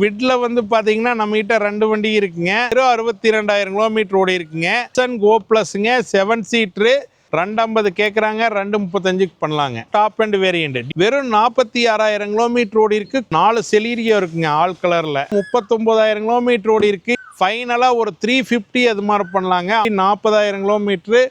விட்ல வந்து பார்த்தீங்கன்னா நம்மகிட்ட 2 வண்டி இருக்குங்க. 62,000 கிலோமீட்டர் ஓடி இருக்குங்க. கோ ப்ளஸ்ங்க 7 சீட்ரு 250 கேட்குறாங்க, 235க்கு பண்ணலாங்க. டாப் அண்ட் வேரியண்ட் வெறும் 46,000 கிலோமீட்டர் ஓடி இருக்கு. 4 செலீரியோ இருக்குங்க ஆல் கலர்ல. 39,000 கிலோமீட்டர் ஓடி இருக்கு. ஃபைனலாக ஒரு 350 அது மாதிரி பண்ணலாங்க. 40,000 கிலோமீட்ரு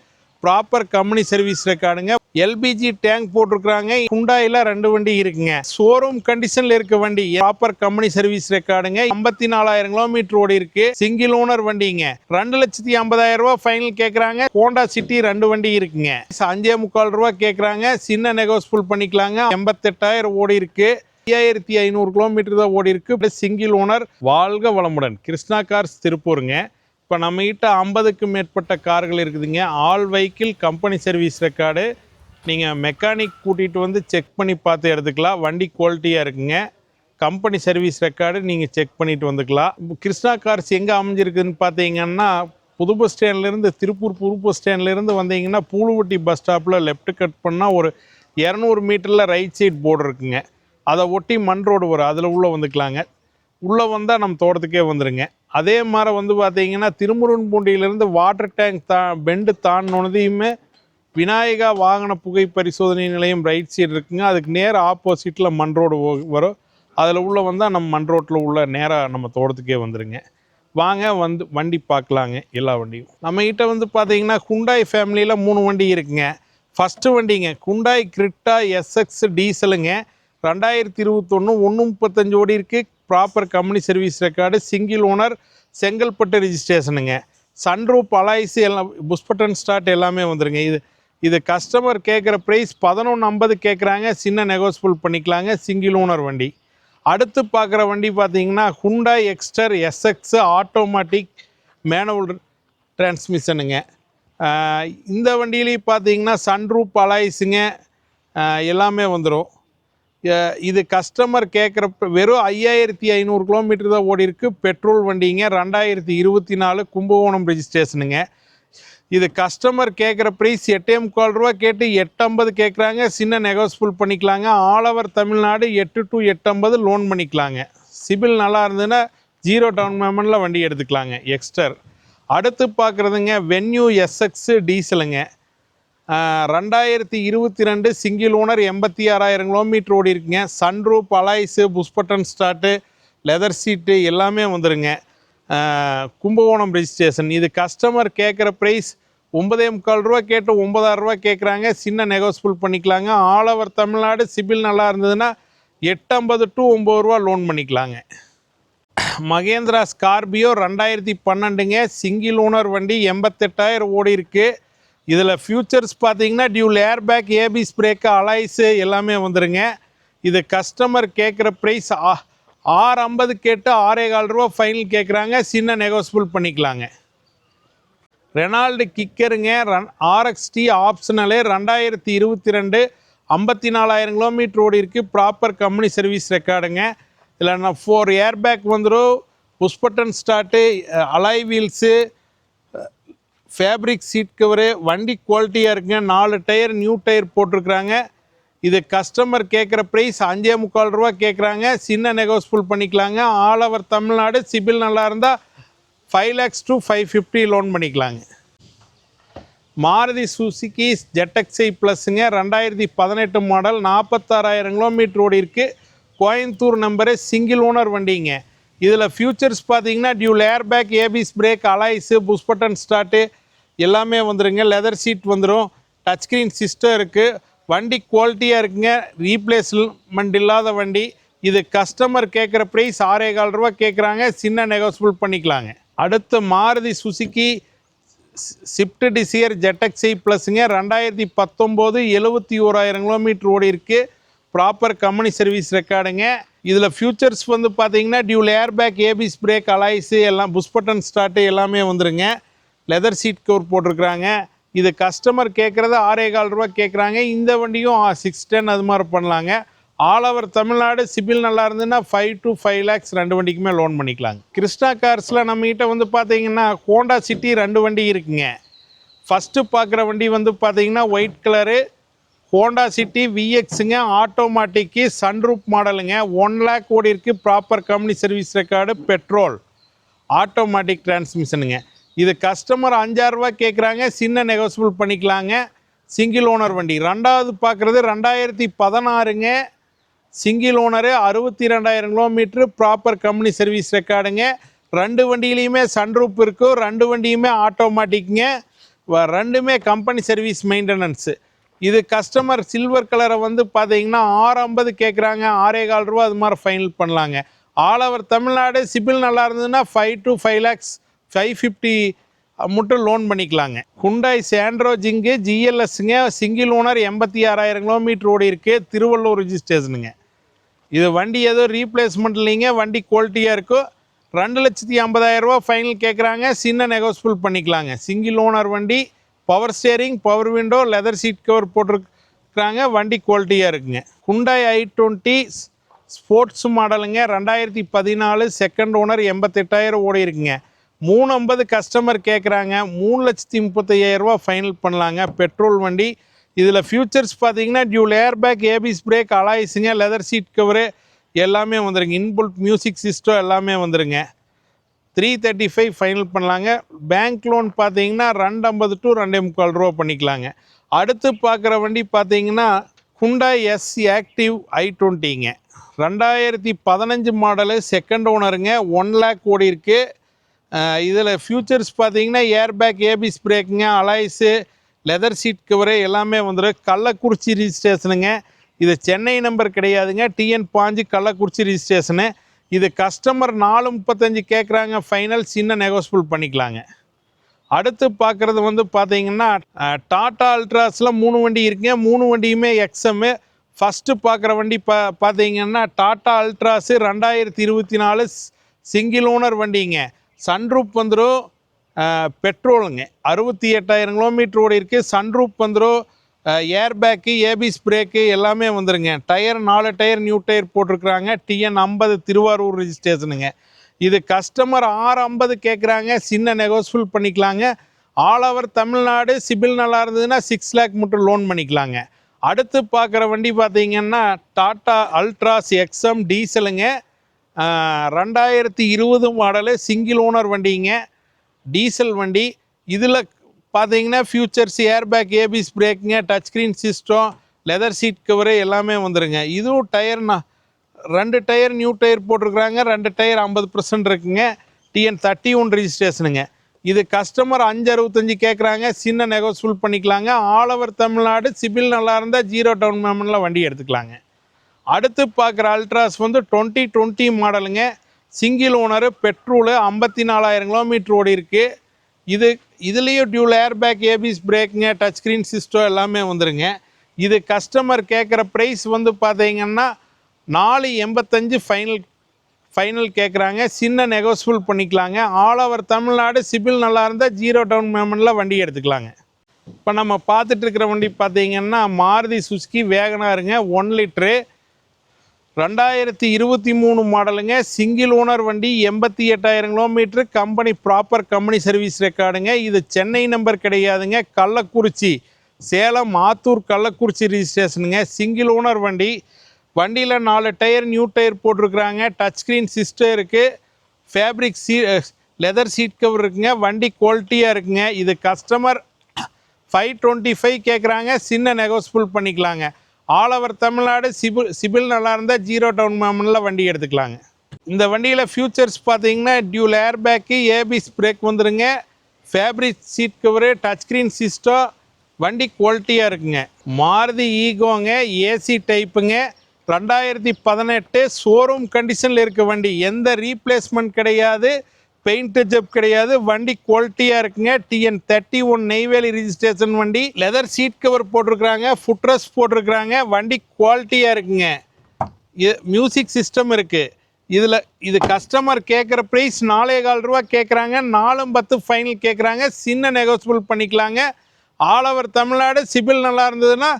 ப்ராப்பர் கம்பெனி சர்வீஸ் ரெக்கார்டுங்க. எல்பிஜி டேங்க் போட்டிருக்காங்க. ஹுண்டாயில 2 வண்டி இருக்குங்க. ஷோரூம் கண்டிஷன்ல இருக்க வண்டி ப்ராப்பர் கம்பெனி சர்வீஸ் ரெக்கார்டுங்க. 54,000 கிலோமீட்டர் ஓடி இருக்கு. சிங்கிள் ஓனர் வண்டிங்க. 2,50,000 ரூபாய் ஃபைனல் கேட்கறாங்க. ஹோண்டா சிட்டி 2 வண்டி இருக்குங்க. 5,45 ரூபாய் கேட்கறாங்க. சின்ன நெகோசியபிள் பண்ணிக்கலாங்க. 88,000 ஓடி இருக்கு. 5,500 கிலோமீட்டர் தான் ஓடி இருக்கு. Single owner. வாழ்க வளமுடன். கிருஷ்ணா கார்ஸ் திருப்பூருங்க. இப்போ நம்மகிட்ட 50க்கும் மேற்பட்ட கார்கள் இருக்குதுங்க. All vehicle company service record. நீங்கள் மெக்கானிக் கூட்டிகிட்டு வந்து செக் பண்ணி பார்த்து எடுத்துக்கலாம். வண்டி குவாலிட்டியாக இருக்குங்க. கம்பெனி சர்வீஸ் ரெக்கார்டு நீங்கள் செக் பண்ணிட்டு வந்துக்கலாம். கிருஷ்ணா கார்ஸ் எங்கே அமைஞ்சிருக்குதுன்னு பார்த்தீங்கன்னா, புது பஸ் ஸ்டாண்ட்லேருந்து திருப்பூர் புது பஸ் ஸ்டாண்ட்லேருந்து வந்தீங்கன்னா பூலுவட்டி பஸ் ஸ்டாப்பில் லெஃப்ட் கட் பண்ணால் ஒரு 200 மீட்டரில் ரைட் சைட் போர்டு இருக்குங்க. அதை ஒட்டி மண் ரோடு வரும். அதில் உள்ளே வந்துக்கலாங்க. உள்ளே வந்தால் நம்ம தோட்டத்துக்கே வந்துடுங்க. அதே மாதிரி வந்து பார்த்தீங்கன்னா திருமுருகன்பூண்டியிலேருந்து வாட்டர் டேங்க் பெண்டு தாண்டினதையுமே விநாயகா வாகன புகை பரிசோதனை நிலையம் ரைட் சைடு இருக்குங்க. அதுக்கு நேராக ஆப்போசிட்டில் மண் ரோடு வரும். அதில் உள்ளே வந்தால் நம்ம மண் ரோட்டில் உள்ள நேராக நம்ம தோட்டத்துக்கே வந்துடுங்க. வாங்க வந்து வண்டி பார்க்கலாங்க. எல்லா வண்டியும் நம்மகிட்ட வந்து பார்த்தீங்கன்னா ஹுண்டாய் ஃபேமிலியில் 3 வண்டி இருக்குங்க. ஃபஸ்ட்டு வண்டிங்க ஹுண்டாய் கிரிட்டா எஸ்எக்ஸ் டீசலுங்க. 2021 135 ஓடி இருக்குது. Proper company service record. Single owner. Chengalpattu ரிஜிஸ்ட்ரேஷனுங்க. சன்ரூப் அலாய்ஸு எல்லாம் புஷ் பட்டன் ஸ்டார்ட் எல்லாமே வந்துருங்க. இது கஸ்டமர் கேட்குற ப்ரைஸ் 1150 கேட்குறாங்க. சின்ன நெகோசியபிள் பண்ணிக்கலாங்க. சிங்கிள் ஓனர் வண்டி. அடுத்து பார்க்குற வண்டி பார்த்தீங்கன்னா Hyundai Exter SX automatic manual டிரான்ஸ்மிஷனுங்க. இந்த வண்டியிலையும் பார்த்தீங்கன்னா சன்ரூப் அலாய்ஸுங்க எல்லாமே வந்துடும். இது கஸ்டமர் கேட்குற வெறும் 5,500 கிலோமீட்டர் தான் ஓடி இருக்கு. பெட்ரோல் வண்டிங்க. 2024 கும்பகோணம் ரிஜிஸ்ட்ரேஷனுங்க. இது கஸ்டமர் கேட்குற ப்ரைஸ் 8,45 ரூபா கேட்டு 850 கேட்குறாங்க. சின்ன நெகோசியபிள் பண்ணிக்கலாங்க. All over Tamil Nadu 8 to 850 loan பண்ணிக்கலாங்க. சிபில் நல்லா இருந்ததுன்னா 0 டவுன் பேமெண்ட்டில் வண்டி எடுத்துக்கலாங்க. எக்ஸ்டர். அடுத்து பார்க்குறதுங்க வென்யூ எஸ்எக்ஸ் டீசலுங்க. 2022 சிங்கிள் ஓனர். 86,000 கிலோமீட்டர் ஓடி இருக்குங்க. Sunroof alloys push button start leather seat எல்லாமே வந்துடுங்க. கும்பகோணம் ரிஜிஸ்ட்ரேஷன். இது கஸ்டமர் கேட்குற ப்ரைஸ் 9,45 ரூபா கேட்டு 9,000 ரூபா கேட்குறாங்க. சின்ன நெகோசியபிள் பண்ணிக்கலாங்க. ஆல் ஓவர் தமிழ்நாடு சிபில் நல்லா இருந்ததுன்னா 850 to 9 ரூபா லோன் பண்ணிக்கலாங்க. மகேந்திரா ஸ்கார்பியோ 2012ங்க. சிங்கிள் ஓனர் வண்டி. 88,000 ஓடி இருக்குது. இதில் ஃபியூச்சர்ஸ் பார்த்தீங்கன்னா dual air bag, ABS brake, alloys எல்லாமே வந்துடுங்க. இது கஸ்டமர் கேட்குற ப்ரைஸ் 650 கேட்டு 6,15 ரூபா ஃபைனல் கேட்குறாங்க. சின்ன நெகோசியபிள் பண்ணிக்கலாங்க. ரெனால்டு கிக்கருங்க. ஆர்எக்ஸ்டி ஆப்ஷனலு 2022 54,000 கிலோமீட்டர் ஓடி இருக்குது. ப்ராப்பர் கம்பெனி சர்வீஸ் ரெக்கார்டுங்க. இதில் நான் 4 ஏர் பேக் வந்துடும். Push button start, alloy wheels, fabric seat cover. வண்டி குவாலிட்டியாக இருக்குங்க. 4 டயர் நியூ டயர் போட்டிருக்குறாங்க. இது கஸ்டமர் கேட்குற ப்ரைஸ் 5,45 ரூபா கேட்குறாங்க. சின்ன நெகோசியபிள் பண்ணிக்கலாங்க. ஆல் ஓவர் தமிழ்நாடு சிபில் நல்லா இருந்தால் 5 lakhs to 550 லோன் பண்ணிக்கலாங்க. மாருதி சுசுகி ஜெட்எக்ஸை ப்ளஸ்ஸுங்க. 2018 மாடல். 46,000 கிலோமீட்டர் ஓடி இருக்குது. கோயம்புத்தூர் நம்பரு. சிங்கிள் ஓனர் வண்டிங்க. இதில் ஃபியூச்சர்ஸ் பார்த்தீங்கன்னா dual air bag, ABS brake, alloys, push button start எல்லாமே வந்துடுங்க. லெதர் சீட் வந்துடும். டச் ஸ்க்ரீன் சிஸ்டம் இருக்குது. வண்டி குவாலிட்டியாக இருக்குங்க. ரீப்ளேஸ்மெண்ட் இல்லாத வண்டி. இது கஸ்டமர் கேட்குற ப்ரைஸ் 6,15 ரூபா கேட்குறாங்க. சின்ன நெகோசியபிள் பண்ணிக்கலாங்க. அடுத்து மாருதி சுசுகி ஸ்விஃப்ட் டிசையர் ஜெட்எக்ஸை ப்ளஸ்ஸுங்க. 2019 71,000 கிலோமீட்டர் ஓடி இருக்குது. ப்ராப்பர் கம்பெனி சர்வீஸ் ரெக்கார்டுங்க. இதில் ஃபியூச்சர்ஸ் வந்து பார்த்தீங்கன்னா dual air bag, ABS brake, alloys எல்லாம் புஷ் பட்டன் ஸ்டார்ட்டு எல்லாமே வந்துடுங்க. லெதர் சீட் கவர் போட்டிருக்கிறாங்க. இது கஸ்டமர் கேட்குறது 6,15 ரூபா கேட்குறாங்க. இந்த வண்டியும் 610 அது மாதிரி பண்ணலாங்க. ஆல் ஓவர் தமிழ்நாடு சிபில் நல்லா இருந்ததுன்னா 5 to 5 lakhs 2 வண்டிக்குமே லோன் பண்ணிக்கலாங்க. கிருஷ்ணா கார்ஸில் நம்மகிட்ட வந்து பார்த்தீங்கன்னா ஹோண்டா சிட்டி 2 வண்டி இருக்குங்க. ஃபஸ்ட்டு பார்க்குற வண்டி வந்து பார்த்தீங்கன்னா ஒயிட் கலரு ஹோண்டா சிட்டி விஎக்ஸுங்க ஆட்டோமேட்டிக்கு சன்ரூப் மாடலுங்க 1 லேக் ஓடி இருக்குது proper company service record petrol automatic டிரான்ஸ்மிஷனுங்க இது கஸ்டமர் 5000 ரூபாய் கேட்குறாங்க சின்ன நெகோசியபிள் பண்ணிக்கலாங்க சிங்கிள் ஓனர் வண்டி ரெண்டாவது பார்க்குறது 2016ங்க single owner 62,000 kilometre proper company service ரெக்கார்டுங்க ரெண்டு வண்டியிலையுமே சன்ரூப் இருக்கும் ரெண்டு வண்டியுமே ஆட்டோமேட்டிக்குங்க ரெண்டுமே கம்பெனி சர்வீஸ் மெயின்டெனன்ஸு இது கஸ்டமர் சில்வர் கலரை வந்து பார்த்தீங்கன்னா 650 கேட்குறாங்க 6,15 ரூபா அது மாதிரி ஃபைனல் பண்ணலாங்க ஆல் ஓவர் தமிழ்நாடு சிபில் நல்லா இருந்ததுன்னா 5 to 5 lakhs 550 மட்டும் லோன் பண்ணிக்கலாங்க ஹுண்டாய் சாண்ட்ரோ ஜிங்கு ஜிஎல்எஸ்ங்க சிங்கிள் ஓனர் 86,000 கிலோமீட்டர் ஓடி இருக்குது திருவள்ளூர் ரிஜிஸ்ட்ரேஷனுங்க இது வண்டி ஏதோ ரீப்ளேஸ்மெண்ட் இல்லைங்க வண்டி குவாலிட்டியாக இருக்கும் 2,50,000 ரூபா ஃபைனல் கேட்குறாங்க சின்ன நெகோசியபிள் பண்ணிக்கலாங்க சிங்கிள் ஓனர் வண்டி power steering power window leather seat cover போட்டிருக்கிறாங்க வண்டி குவாலிட்டியாக இருக்குங்க ஹுண்டாய் i20 ஸ்போர்ட்ஸ் மாடலுங்க 2014 செகண்ட் ஓனர் 88,000 ஓடி இருக்குங்க 350 கஸ்டமர் கேட்குறாங்க 3,35,000 ரூபா ஃபைனல் பண்ணலாங்க பெட்ரோல் வண்டி இதில் ஃபியூச்சர்ஸ் பார்த்தீங்கன்னா dual air bag ABS brake அலாய்ஸுங்க லெதர் சீட் கவரு எல்லாமே வந்துடுங்க இன்புல்ட் மியூசிக் சிஸ்டம் எல்லாமே வந்துடுங்க 335 ஃபைனல் பண்ணலாங்க பேங்க் லோன் பார்த்தீங்கன்னா 250 to 2.25 ரூபா பண்ணிக்கலாங்க அடுத்து பார்க்குற வண்டி பார்த்தீங்கன்னா ஹுண்டாய் எஸ் ஆக்டிவ் i20ங்க 2015 மாடலு செகண்ட் ஓனருங்க 1 லேக் ஓடி இருக்குது இதில் ஃபியூச்சர்ஸ் பார்த்தீங்கன்னா ஏர் பேக் ஏபிஎஸ் பிரேக்குங்க அலாய்ஸு லெதர் சீட் கவரு எல்லாமே வந்துடும் கள்ளக்குறிச்சி ரிஜிஸ்ட்ரேஷனுங்க இது சென்னை நம்பர் கிடையாதுங்க டிஎன் பாஞ்சு கள்ளக்குறிச்சி ரிஜிஸ்ட்ரேஷனு இது கஸ்டமர் 435 கேட்குறாங்க ஃபைனல் சின்ன நெகோசியபிள் பண்ணிக்கலாங்க அடுத்து பார்க்குறது வந்து பார்த்தீங்கன்னா டாடா அல்ட்ராஸில் 3 வண்டி இருக்குங்க 3 வண்டியுமே எக்ஸ்எம்மு ஃபஸ்ட்டு பார்க்குற வண்டி பார்த்தீங்கன்னா டாடா அல்ட்ராஸு 2024 சிங்கிள் ஓனர் வண்டிங்க சன்ரூப் வந்துடும் பெட்ரோலுங்க 68,000 கிலோமீட்டர் ஓடி இருக்குது சன்ரூப் வந்துடும் ஏர் பேக்கு ஏபிஎஸ் பிரேக்கு எல்லாமே வந்துடுங்க டயர் 4 டயர் நியூ டயர் போட்டிருக்கிறாங்க டிஎன் 50 திருவாரூர் ரிஜிஸ்ட்ரேஷனுங்க இது கஸ்டமர் 650 கேட்குறாங்க சின்ன நெகோசியபிள் பண்ணிக்கலாங்க ஆல் ஓவர் தமிழ்நாடு சிபில் நல்லா இருந்ததுன்னா 6 லேக் மட்டும் லோன் பண்ணிக்கலாங்க அடுத்து பார்க்குற வண்டி பார்த்தீங்கன்னா டாடா அல்ட்ராஸ் எக்ஸ்எம் டீசலுங்க 2020 மாடலு சிங்கிள் ஓனர் வண்டிங்க டீசல் வண்டி இதில் பார்த்தீங்கன்னா ஃபியூச்சர்ஸ் ஏர் பேக் ஏபிஎஸ் பிரேக்குங்க touch screen system leather seat cover எல்லாமே வந்துடுங்க இதுவும் டயர்னா 2 டயர் நியூ டயர் போட்டிருக்கிறாங்க 2 டயர் 50% இருக்குங்க டிஎன் 31 ரிஜிஸ்ட்ரேஷனுங்க இது கஸ்டமர் 565 கேட்குறாங்க சின்ன நெகோசியபிள் பண்ணிக்கலாங்க ஆல் ஓவர் தமிழ்நாடு சிபில் நல்லா இருந்தால் 0 டவுன் பேமெண்ட்டில் வண்டி எடுத்துக்கலாங்க அடுத்து பார்க்குற அல்ட்ராஸ் வந்து 2020 மாடலுங்க சிங்கிள் ஓனரு பெட்ரோலு 54,000 கிலோமீட்டர் ஓடி இருக்குது இதுலேயும் டியூல் ஏர் பேக் ஏபிஎஸ் பிரேக்குங்க டச் ஸ்க்ரீன் சிஸ்டம் எல்லாமே வந்துடுங்க இது கஸ்டமர் கேட்குற ப்ரைஸ் வந்து பார்த்தீங்கன்னா 485 ஃபைனல் கேட்குறாங்க சின்ன நெகோசியபிள் பண்ணிக்கலாங்க ஆல் ஓவர் தமிழ்நாடு சிபில் நல்லா இருந்தால் 0 டவுன் பேமெண்ட்டில் வண்டி எடுத்துக்கலாங்க இப்போ நம்ம பார்த்துட்டு இருக்கிற வண்டி பார்த்தீங்கன்னா மாருதி சுசுகி வேகனாருங்க 1 லிட்ரு 2023 மாடலுங்க சிங்கிள் ஓனர் வண்டி 88,000 kilometre company proper company service ரெக்கார்டுங்க இது சென்னை நம்பர் கிடையாதுங்க கள்ளக்குறிச்சி சேலம் ஆத்தூர் கள்ளக்குறிச்சி ரிஜிஸ்ட்ரேஷனுங்க சிங்கிள் ஓனர் வண்டி வண்டியில் 4 டயர் நியூ டயர் போட்டிருக்கிறாங்க டச் ஸ்க்ரீன் சிஸ்டம் இருக்குது ஃபேப்ரிக் லெதர் சீட் கவர் இருக்குங்க வண்டி குவாலிட்டியாக இருக்குங்க இது கஸ்டமர் 525 கேட்குறாங்க சின்ன நெகோசியபிள் பண்ணிக்கலாங்க ஆல் ஓவர் தமிழ்நாடு சிபில் நல்லா இருந்தால் 0 டவுன் பேமெண்ட்டில் வண்டி எடுத்துக்கலாங்க இந்த வண்டியில் ஃபியூச்சர்ஸ் பார்த்தீங்கன்னா dual air bag ABS brake வந்துடுங்க fabric seat cover touch screen system வண்டி குவாலிட்டியாக இருக்குங்க மாருதி ஈகோங்க ஏசி டைப்புங்க 2018 ஷோரூம் கண்டிஷனில் இருக்க வண்டி எந்த ரீப்ளேஸ்மெண்ட் கிடையாது பெயிண்ட் ஜப் கிடையாது வண்டி குவாலிட்டியாக இருக்குங்க டிஎன் 31 நெய்வேலி ரிஜிஸ்ட்ரேஷன் வண்டி லெதர் சீட் கவர் போட்டிருக்கிறாங்க ஃபுட்ரஸ் போட்டிருக்கிறாங்க வண்டி குவாலிட்டியாக இருக்குங்க மியூசிக் சிஸ்டம் இருக்குது இது கஸ்டமர் கேட்குற ப்ரைஸ் 4,15 ரூபா கேட்குறாங்க 410 ஃபைனல் கேட்குறாங்க சின்ன நெகோசியபிள் பண்ணிக்கலாங்க ஆல் ஓவர் தமிழ்நாடு சிபில் நல்லா இருந்ததுன்னா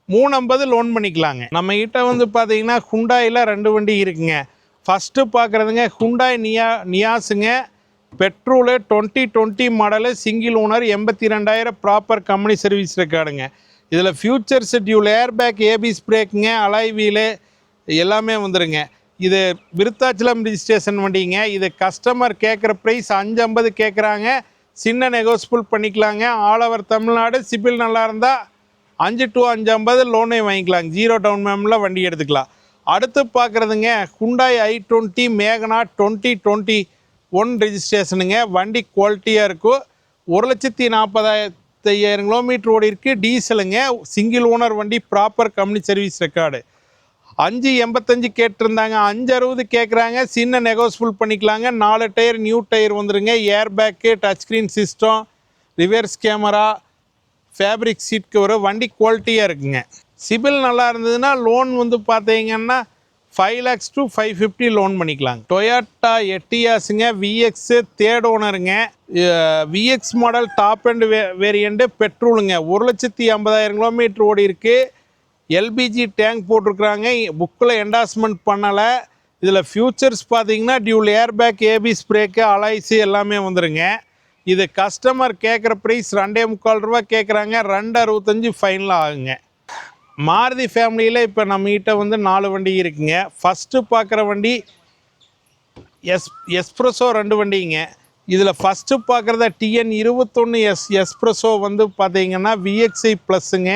350 லோன் பண்ணிக்கலாங்க நம்ம கிட்ட வந்து பார்த்தீங்கன்னா ஹுண்டாயில் 2 வண்டி இருக்குங்க ஃபஸ்ட்டு பார்க்குறதுங்க ஹுண்டாய் நியாஸுங்க petrol 2020 model single owner 82,000 proper company service ரெக்கார்டுங்க இதில் ஃபியூச்சர்ஸ் டியூல் ஏர்பேக் ஏபிஎஸ் பிரேக்குங்க அலாய் வீலு எல்லாமே வந்துடுங்க. இது விருத்தாச்சலம் ரிஜிஸ்ட்ரேஷன் வண்டிங்க. இது கஸ்டமர் கேட்குற ப்ரைஸ் 550 கேட்குறாங்க. சின்ன நெகோசியபிள் பண்ணிக்கலாங்க. All over Tamil Nadu. சிபில் நல்லா இருந்தால் 5 to 550 லோனே வாங்கிக்கலாங்க. 0 டவுன் பேமெண்ட்டில் வண்டி எடுத்துக்கலாம். அடுத்து பார்க்குறதுங்க ஹுண்டாய் i20 மேகனா 2021 ரிஜிஸ்ட்ரேஷனுங்க. வண்டி குவாலிட்டியாக இருக்கும். 1,40,500 கிலோமீட்டர் ஓடி இருக்குது. டீசலுங்க. சிங்கிள் ஓனர் வண்டி. Proper company service record. 585 கேட்டிருந்தாங்க. 560 கேட்குறாங்க. சின்ன நெகோசியபிள் பண்ணிக்கலாங்க. 4 டயர் நியூ டயர் வந்துடுங்க. Air bag, touch screen system, reverse camera, fabric seat cover. வண்டி குவாலிட்டியாக இருக்குங்க. சிபில் நல்லா இருந்ததுன்னா லோன் வந்து பார்த்தீங்கன்னா 5 lakhs to 550 லோன் பண்ணிக்கலாங்க. டொயோட்டா எட்டியாஸுங்க. விஎக்ஸ் தேர்ட் ஓனருங்க. VX model top and variant பெட்ரோலுங்க. 1,50,000 கிலோமீட்டர் ஓடி இருக்குது. எல்பிஜி டேங்க் போட்டிருக்குறாங்க. புக்கில் என்டாஸ்மெண்ட் பண்ணலை. இதில் ஃபியூச்சர்ஸ் பார்த்தீங்கன்னா dual airbag ABS brake alloys எல்லாமே வந்துடுங்க. இது கஸ்டமர் கேட்குற ப்ரைஸ் 2.25 ரூபா கேட்குறாங்க. 265 ஃபைனல் ஆகுங்க. மாருதி ஃபேமிலியில் இப்போ நம்மகிட்ட வந்து 4 வண்டி இருக்குங்க. ஃபஸ்ட்டு பார்க்குற வண்டி எஸ்ப்ரெஸோ 2 வண்டிங்க. இதில் ஃபஸ்ட்டு பார்க்குறத TN21 எஸ்ப்ரெஸோ வந்து பார்த்தீங்கன்னா விஎக்ஸ்ஐ ப்ளஸ்ஸுங்க.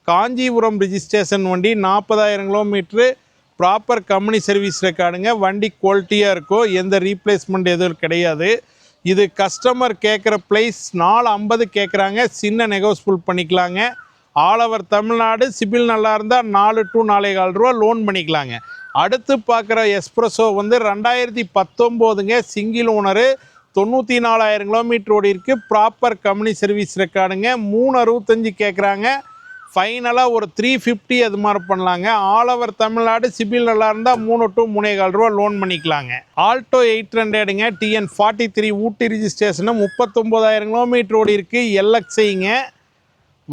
காஞ்சிபுரம் ரிஜிஸ்ட்ரேஷன் வண்டி. 40,000 கிலோமீட்ரு. ப்ராப்பர் கம்பெனி சர்வீஸ் ரெக்கார்டுங்க. வண்டி குவாலிட்டியாக இருக்கும். எந்த ரீப்ளேஸ்மெண்ட் எதுவும் கிடையாது. இது கஸ்டமர் கேட்குற ப்ரைஸ் 450 கேட்குறாங்க. சின்ன நெகோசியபிள் பண்ணிக்கலாங்க. All over Tamil Nadu. சிபில் நல்லா இருந்தால் 4 to 4.25 ரூபா லோன் பண்ணிக்கலாங்க. அடுத்து பார்க்குற எஸ்ப்ரெஸோ வந்து 2019ங்க. Single owner. 94,000 கிலோமீட்டர் ஓடி இருக்குது. Proper company service ரெக்கார்டுங்க. 365 கேட்குறாங்க. ஃபைனலாக ஒரு 350 அது மாதிரி பண்ணலாங்க. All over Tamil Nadu. சிபில் நல்லா இருந்தால் 3 to 3.25 ரூபா லோன் பண்ணிக்கலாங்க. ஆல்டோ 800ங்க. TN43 ஊட்டி ரிஜிஸ்ட்ரேஷனு. 39,000 கிலோமீட்டர் ஓடி இருக்குது. எல்எக்ஸ்ஐங்க.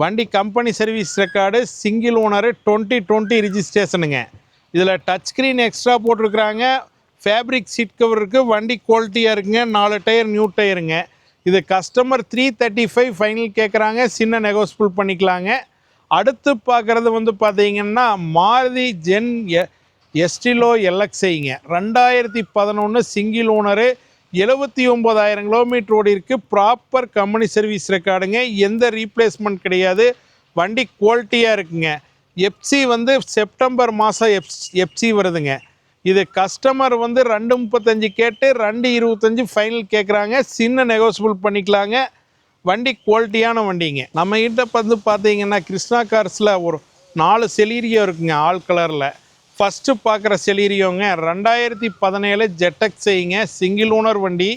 வண்டி company service record. Single owner. 2020 ரிஜிஸ்ட்ரேஷனுங்க. இதில் டச் ஸ்க்ரீன் எக்ஸ்ட்ரா போட்டிருக்கிறாங்க. ஃபேப்ரிக் சீட் கவர் இருக்குது. வண்டி குவாலிட்டியாக இருக்குங்க. 4 டயர் நியூ டயருங்க. இது கஸ்டமர் 335 ஃபைனல் கேட்குறாங்க. சின்ன நெகோசியபிள் பண்ணிக்கலாங்க. அடுத்து பார்க்குறது வந்து பார்த்தீங்கன்னா மாருதி ஜென் எஸ்டிலோ எல்எக்ஸ்ஐங்க. 2011 சிங்கிள் ஓனரு. 79,000 கிலோமீட்டர் ஓடி இருக்குது. ப்ராப்பர் கம்பெனி சர்வீஸ் ரெக்கார்டுங்க. எந்த ரீப்ளேஸ்மெண்ட் கிடையாது. வண்டி குவாலிட்டியாக இருக்குங்க. எஃப்சி வந்து செப்டம்பர் மாதம் எஃப்சி வருதுங்க. இது கஸ்டமர் வந்து 235 கேட்டு 225 ஃபைனல் கேட்குறாங்க. சின்ன நெகோசியபிள் பண்ணிக்கலாங்க. வண்டி குவாலிட்டியான வண்டிங்க. நம்மகிட்ட வந்து பார்த்தீங்கன்னா கிருஷ்ணா கார்ஸில் ஒரு 4 செலீரியோ இருக்குங்க. ஆல் கலரில். ஃபஸ்ட்டு பார்க்குற செலீரியோங்க 2017 ஜெட்டக்ஸைங்க. சிங்கிள் ஓனர் வண்டி.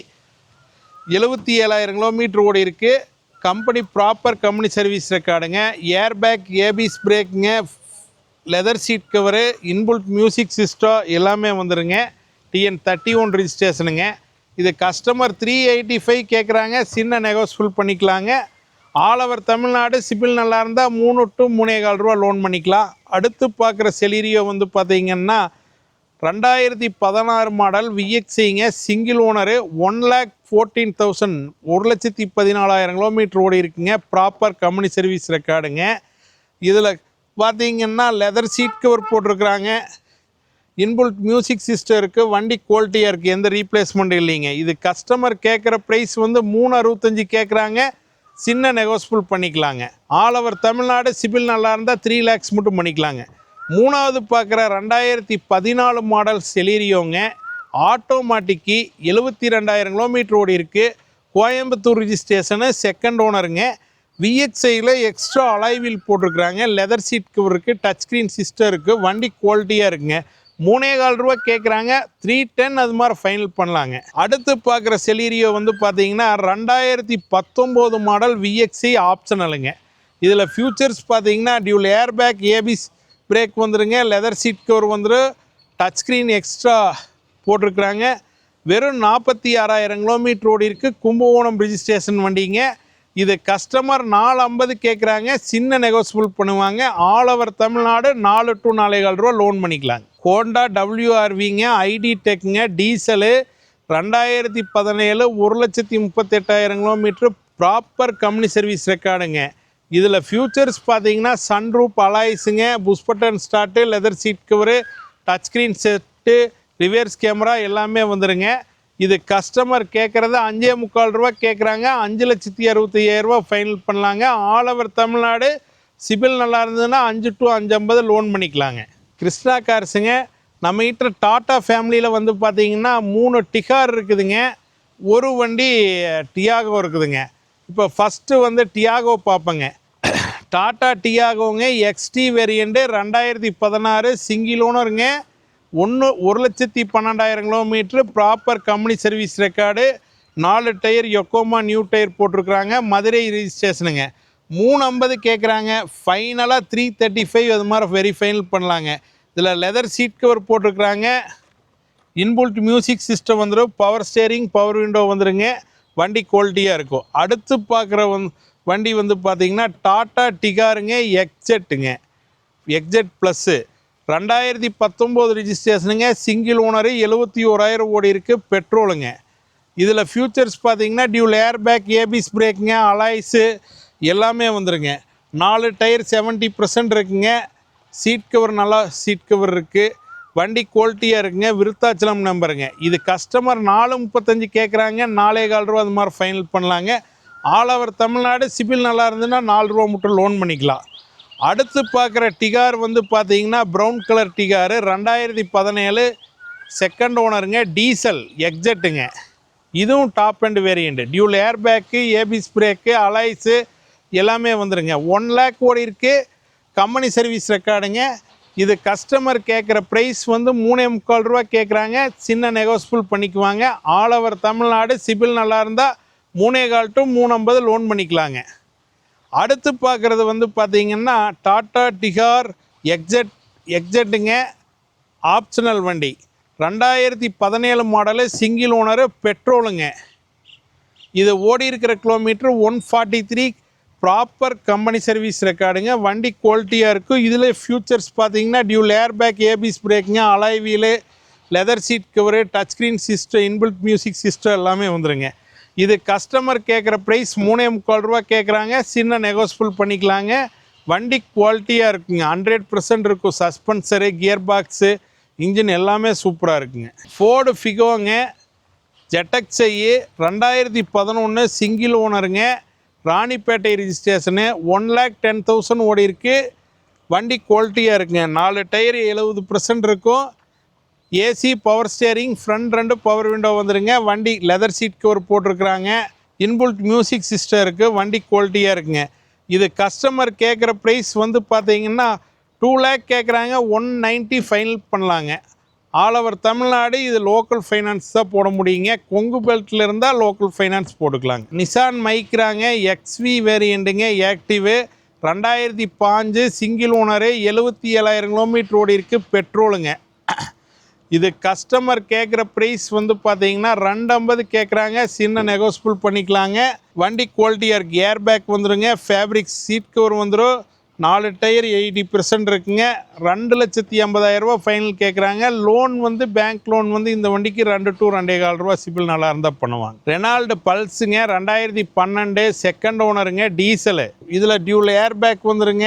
77,000 கிலோமீட்டர் ஓடி இருக்குது. கம்பெனி ப்ராப்பர் கம்பெனி சர்வீஸ் ரெக்கார்டுங்க. ஏர்பேக் ஏபிஎஸ் பிரேக்குங்க. Leather seat cover. Inbuilt music system எல்லாமே வந்துடுங்க. TN31 ரிஜிஸ்ட்ரேஷனுங்க. இது கஸ்டமர் 385 கேட்குறாங்க. சின்ன நெகோசியபிள் பண்ணிக்கலாங்க. All over Tamil Nadu. சிபில் நல்லா இருந்தால் 3 to 3.25 ரூபா லோன் பண்ணிக்கலாம். அடுத்து பார்க்குற செலீரியோ வந்து பார்த்தீங்கன்னா 2016 மாடல் விஎக்ஸ்ஐங்க. Single owner. 1,14,000 1,14,000 கிலோமீட்டர் ஓடி இருக்குங்க. ப்ராப்பர் கம்பெனி சர்வீஸ் ரெக்கார்டுங்க. இதில் பார்த்தீங்கன்னா லெதர் சீட் கவர் போட்டிருக்கிறாங்க. இன்புல்ட் மியூசிக் சிஸ்டம் இருக்குது. வண்டி குவாலிட்டியாக இருக்குது. எந்த ரீப்ளேஸ்மெண்ட் இல்லைங்க. இது கஸ்டமர் கேட்குற ப்ரைஸ் வந்து 365 கேட்குறாங்க. சின்ன நெகோசியபிள் பண்ணிக்கலாங்க. All over Tamil Nadu. சிபில் நல்லா இருந்தால் 3 lakhs மட்டும் பண்ணிக்கலாங்க. மூணாவது பார்க்குற 2014 மாடல் செலீரியோங்க. ஆட்டோமேட்டிக்கு. 72,000 கிலோமீட்டர் ஓடி இருக்குது. கோயம்புத்தூர் ரிஜிஸ்ட்ரேஷனு. செகண்ட் ஓனருங்க. விஎக்ஸ்ஐயில் எக்ஸ்ட்ரா அலாய்வில் போட்டிருக்கிறாங்க. லெதர் சீட் கவர் இருக்குது. டச் ஸ்க்ரீன் சிஸ்டம் இருக்குது. வண்டி குவாலிட்டியாக இருக்குங்க. 3.25 ரூபா கேட்குறாங்க. 310 அது மாதிரி ஃபைனல் பண்ணலாங்க. அடுத்து பார்க்குற செலீரியோ வந்து பார்த்தீங்கன்னா 2019 மாடல் விஎக்ஸ்ஐ ஆப்ஷனலுங்க. இதில் ஃபியூச்சர்ஸ் பார்த்தீங்கன்னா டியூல் ஏர்பேக் ஏபிஎஸ் பிரேக் வந்துடுங்க. லெதர் சீட் கவர் வந்துடும். டச் ஸ்க்ரீன் எக்ஸ்ட்ரா போட்டிருக்கிறாங்க. வெறும் 46,000 கிலோமீட்டர் ஓடி இருக்குது. கும்பகோணம் ரிஜிஸ்ட்ரேஷன் வண்டிங்க. இது கஸ்டமர் 450 கேட்குறாங்க. சின்ன நெகோசியபிள் பண்ணுவாங்க. All over Tamil Nadu. 4 to 4.25 ரூபா லோன் பண்ணிக்கலாங்க. ஹோண்டா WRVங்க. ஐடி டெக்குங்க. Diesel. 2017 1,38,000 kilometre. Proper company service ரெக்கார்டுங்க. இதில் ஃபியூச்சர்ஸ் பார்த்தீங்கன்னா சன்ரூப் அலாய்ஸுங்க, push button start, leather seat cover, touch screen set, reverse camera எல்லாமே வந்துடுங்க. இது கஸ்டமர் கேட்குறது 5,45,000 ரூபா கேட்குறாங்க. 5,65,000 ஃபைனல் பண்ணலாங்க. All over Tamil Nadu. சிபில் நல்லா இருந்ததுன்னா 5 to 550 லோன் பண்ணிக்கலாங்க. கிருஷ்ணா கார்ஸுங்க, நம்மகிட்ட டாட்டா ஃபேமிலியில் வந்து பார்த்தீங்கன்னா 3 டிகார் இருக்குதுங்க, ஒரு வண்டி டியாகோ இருக்குதுங்க. இப்போ ஃபஸ்ட்டு வந்து டியாகோ பார்ப்பேங்க. டாட்டா டியாகோங்க எக்ஸ்டி வேரியண்ட்டு 2016 சிங்கிள் ஓனருங்க. 1,12,000 kilometre, proper company service record, 4 tyre Yokohama new tyre போட்டிருக்குறாங்க, மதுரை ரிஜிஸ்ட்ரேஷனுங்க. 350 கேட்குறாங்க. ஃபைனலாக 335 அது மாதிரி வெரி ஃபைனல் பண்ணலாங்க. இதில் லெதர் சீட் கவர் போட்டிருக்குறாங்க, இன்புல்ட் மியூசிக் சிஸ்டம் வந்துடும், பவர் ஸ்டேரிங், பவர் விண்டோ வந்துடுங்க. வண்டி குவாலிட்டியாக இருக்கும். அடுத்து பார்க்குற வண்டி வந்து பார்த்திங்கன்னா டாட்டா டிகாருங்க, எக்ஸெட்டுங்க, எக்ஸெட் ப்ளஸ்ஸு 2019 ரிஜிஸ்ட்ரேஷனுங்க, சிங்கிள் ஓனரு, 71,000 ஓடி இருக்குது, பெட்ரோலுங்க. இதில் ஃபியூச்சர்ஸ் பார்த்தீங்கன்னா டியூல் ஏர் பேக், ஏபிஎஸ் பிரேக்குங்க, அலாய்ஸு எல்லாமே வந்துடுங்க. 4 டயர் 70% இருக்குங்க. சீட் கவர் நல்லா சீட் கவர் இருக்குது. வண்டி குவாலிட்டியாக இருக்குங்க. விருத்தாச்சலம் நம்பருங்க. இது கஸ்டமர் 4,35 கேட்குறாங்க. 4,15 ரூபா அது மாதிரி ஃபைனல் பண்ணலாங்க. All over Tamil Nadu. சிபில் நல்லா இருந்ததுன்னா 4 ரூபா மட்டும் லோன் பண்ணிக்கலாம். அடுத்து பார்க்குற டிகார் வந்து பார்த்தீங்கன்னா ப்ரௌன் கலர் டிகாரு, 2017 செகண்ட் ஓனருங்க, டீசல் எக்ஸெட்டுங்க. இதுவும் top and variant, dual air bag, ABS brake, alloys எல்லாமே வந்துடுங்க. 1 lakh ஓடி இருக்குது, கம்பெனி சர்வீஸ் ரெக்கார்டுங்க. இது கஸ்டமர் கேட்குற ப்ரைஸ் வந்து 3,45 ரூபா கேட்குறாங்க. சின்ன நெகோசியபிள் பண்ணிக்குவாங்க. All over Tamil Nadu. சிபில் நல்லா இருந்தால் 3,15 to 350 லோன் பண்ணிக்கலாங்க. அடுத்து பார்க்குறது வந்து பார்த்திங்கன்னா டாட்டா டிகார் எக்ஸெட்டுங்க, ஆப்ஷனல் வண்டி, 2017 மாடலு, சிங்கிள் ஓனரு, பெட்ரோலுங்க. இது ஓடி இருக்கிற கிலோமீட்டர் 143, ப்ராப்பர் கம்பெனி சர்வீஸ் ரெக்கார்டுங்க. வண்டி குவாலிட்டியாக இருக்கும். இதில் ஃபியூச்சர்ஸ் பார்த்தீங்கன்னா டியூல் ஏர் பேக், ஏபிஎஸ் பிரேக்குங்க, alloy wheel, leather seat cover, touch screen system, inbuilt music system எல்லாமே வந்துடுங்க. இது கஸ்டமர் கேட்குற ப்ரைஸ் 3,45 ரூபா கேட்குறாங்க. சின்ன நெகோசியபிள் பண்ணிக்கலாங்க. வண்டி குவாலிட்டியாக இருக்குங்க, 100% இருக்கும். சஸ்பென்சரு, கியர் பாக்ஸு, இன்ஜின் எல்லாமே சூப்பராக இருக்குங்க. ஃபோர்டு ஃபிகோங்க, ஜெட்டக்ஸை 2011 சிங்கிள் ஓனருங்க, ராணிப்பேட்டை ரிஜிஸ்ட்ரேஷனு, 1,10,000 ஓடி இருக்குது. வண்டி குவாலிட்டியாக இருக்குங்க. 4 டயர் 70% இருக்கும். AC, power steering, front 2 power window வந்துடுங்க. வண்டி லெதர் சீட் கவர் போட்டிருக்குறாங்க, இன்புல்ட் மியூசிக் சிஸ்டம் இருக்குது. வண்டி குவாலிட்டியாக இருக்குங்க. இது கஸ்டமர் கேட்குற ப்ரைஸ் வந்து பார்த்தீங்கன்னா 2 lakh கேட்குறாங்க. 190 ஃபைனல் பண்ணலாங்க. All over Tamil Nadu. இது லோக்கல் ஃபைனான்ஸ் தான் போட முடியுங்க. கொங்கு பெல்ட்டில் இருந்தால் லோக்கல் ஃபைனான்ஸ் போட்டுக்கலாங்க. நிசான் மைக்ராங்க, எக்ஸ்வி வேரியண்ட்டுங்க, ஆக்டிவு, 2005 சிங்கிள் ஓனரு, 77,000 கிலோமீட்டர் ஓடி இருக்குது, பெட்ரோலுங்க. இது கஸ்டமர் கேட்குற ப்ரைஸ் வந்து பார்த்தீங்கன்னா 250 கேட்குறாங்க. சின்ன நெகோசியபிள் பண்ணிக்கலாங்க. வண்டி குவாலிட்டியாக இருக்குது. ஏர் பேக் வந்துடுங்க, ஃபேப்ரிக் சீட் கவர் வந்துடும், 4 டயர் 80% இருக்குங்க. 2,50,000 ரூபா ஃபைனல் கேட்குறாங்க. லோன் வந்து பேங்க் லோன் வந்து இந்த வண்டிக்கு 2 to 2,15 ரூபா சிபில் நல்லா இருந்தால் பண்ணுவாங்க. ரெனால்டு பல்ஸுங்க, 2012 செகண்ட் ஓனருங்க, டீசலு. இதில் டியூல் ஏர் பேக் வந்துடுங்க,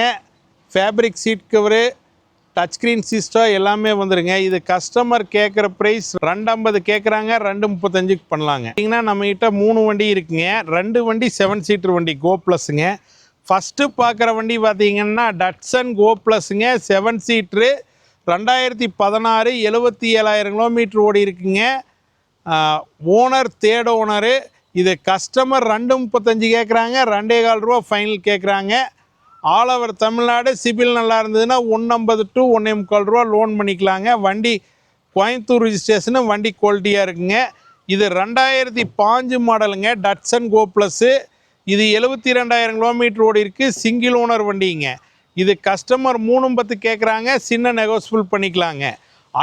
fabric seat cover, touch screen system எல்லாமே வந்துடுங்க. இது கஸ்டமர் கேட்குற ப்ரைஸ் 250 கேட்குறாங்க. 235 பண்ணலாங்க. பார்த்தீங்கன்னா நம்மகிட்ட 3 வண்டி இருக்குங்க. 2 வண்டி 7 சீட்டர் வண்டி கோ ப்ளஸுங்க. ஃபஸ்ட்டு பார்க்குற வண்டி பார்த்தீங்கன்னா டட்சன் கோ ப்ளஸுங்க, 7 சீட்ரு, 2016, 77,000 கிலோமீட்டர் ஓடி இருக்குங்க. Owner third owner. இது கஸ்டமர் 235 கேட்குறாங்க. 2,15 ரூபா ஃபைனல் கேட்குறாங்க. All over Tamil Nadu. சிபில் நல்லா இருந்ததுன்னா 150 to 1,45 ரூபா லோன் பண்ணிக்கலாங்க. வண்டி கோயம்புத்தூர் ரிஜிஸ்ட்ரேஷனு. வண்டி குவாலிட்டியாக இருக்குங்க. இது 2005 மாடலுங்க, டட்சன் கோ ப்ளஸ்ஸு. இது 72,000 கிலோமீட்டர் ஓடி இருக்குது, சிங்கிள் ஓனர் வண்டிங்க. இது கஸ்டமர் 350 கேட்குறாங்க. சின்ன நெகோசியபிள் பண்ணிக்கலாங்க.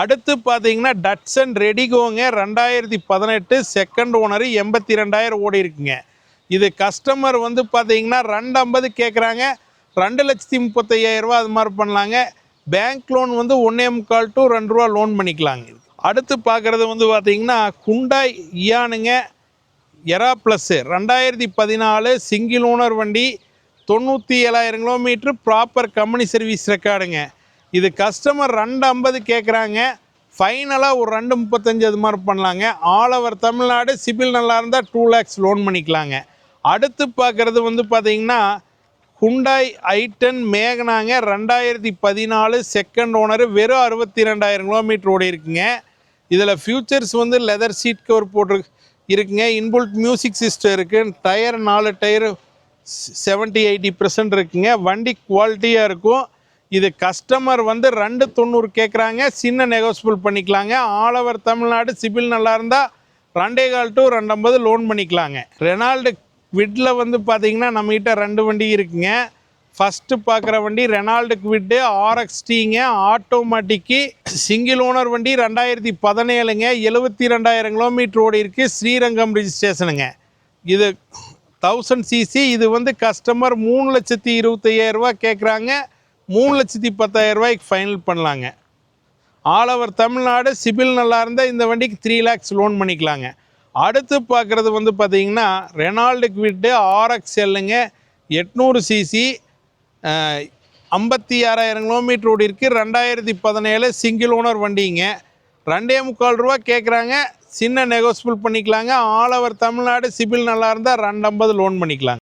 அடுத்து பார்த்தீங்கன்னா டட்சன் ரெடிகோங்க, 2018 செகண்ட் ஓனரு, 82,000 ஓடி இருக்குங்க. இது கஸ்டமர் வந்து பார்த்தீங்கன்னா 250 கேட்குறாங்க. 2,35,000 ரூபா அது மாதிரி பண்ணலாங்க. பேங்க் லோன் வந்து 1,45 to 2 ரூபா லோன் பண்ணிக்கலாங்க. அடுத்து பார்க்குறது வந்து பார்த்தீங்கன்னா ஹுண்டாய் இயானுங்க, எரா ப்ளஸ்ஸு, 2014 சிங்கிள் ஓனர் வண்டி, 97,000 கிலோமீட்ரு, ப்ராப்பர் கம்பெனி சர்வீஸ் ரெக்கார்டுங்க. இது கஸ்டமர் 250 கேட்குறாங்க. ஃபைனலாக ஒரு 235 அது மாதிரி பண்ணலாங்க. ஆல் ஓவர் தமிழ்நாடு, சிபில் நல்லா இருந்தால் 2 lakhs லோன் பண்ணிக்கலாங்க. அடுத்து பார்க்குறது வந்து பார்த்தீங்கன்னா ஹுண்டாய் i10 மேகனாங்க. 2014 செகண்ட் ஓனரு, வெறும் 62,000 கிலோமீட்டர் ஓடி இருக்குங்க. இதில் ஃபியூச்சர்ஸ் வந்து லெதர் சீட் கவர் போட்டு இருக்குங்க. இன்புல்ட் மியூசிக் சிஸ்டம் இருக்குது. டயர் 4 டயரு 70-80% இருக்குங்க. வண்டி குவாலிட்டியாக இருக்கும். இது கஸ்டமர் வந்து 290 கேட்குறாங்க. சின்ன நெகோசியபிள் பண்ணிக்கலாங்க. ஆல் ஓவர் தமிழ்நாடு, சிபில் நல்லா இருந்தால் 2.25 to 250 லோன் பண்ணிக்கலாங்க. ரெனால்டு குவிட்டில் வந்து பார்த்தீங்கன்னா நம்மகிட்ட 2 வண்டி இருக்குங்க. ஃபஸ்ட்டு பார்க்குற வண்டி ரெனால்டு குவிட்டு RXTங்க, ஆட்டோமேட்டிக்கு, சிங்கிள் ஓனர் வண்டி, 2017ங்க, 72,000 கிலோமீட்டர் ஓடி இருக்குது. ஸ்ரீரங்கம் ரிஜிஸ்ட்ரேஷனுங்க. இது 1000 cc. இது வந்து கஸ்டமர் 3,25,000 கேட்குறாங்க. 3,10,000 ஃபைனல் பண்ணலாங்க. ஆல் ஓவர் தமிழ்நாடு, சிபில் நல்லா இருந்தால் இந்த வண்டிக்கு 3 lakhs லோன் பண்ணிக்கலாங்க. அடுத்து பார்க்குறது வந்து பார்த்தீங்கன்னா ரெனால்டு குவிட்டு RXLங்க, 800 cc, 56,000 கிலோமீட்டர் ஓடி இருக்குது. 2017 சிங்கிள் ஓனர் வண்டிங்க. 2.25 கேட்குறாங்க. சின்ன நெகோசியபிள் பண்ணிக்கலாங்க. ஆல் ஓவர் தமிழ்நாடு, சிபில் நல்லா இருந்தால் 250 லோன் பண்ணிக்கலாங்க.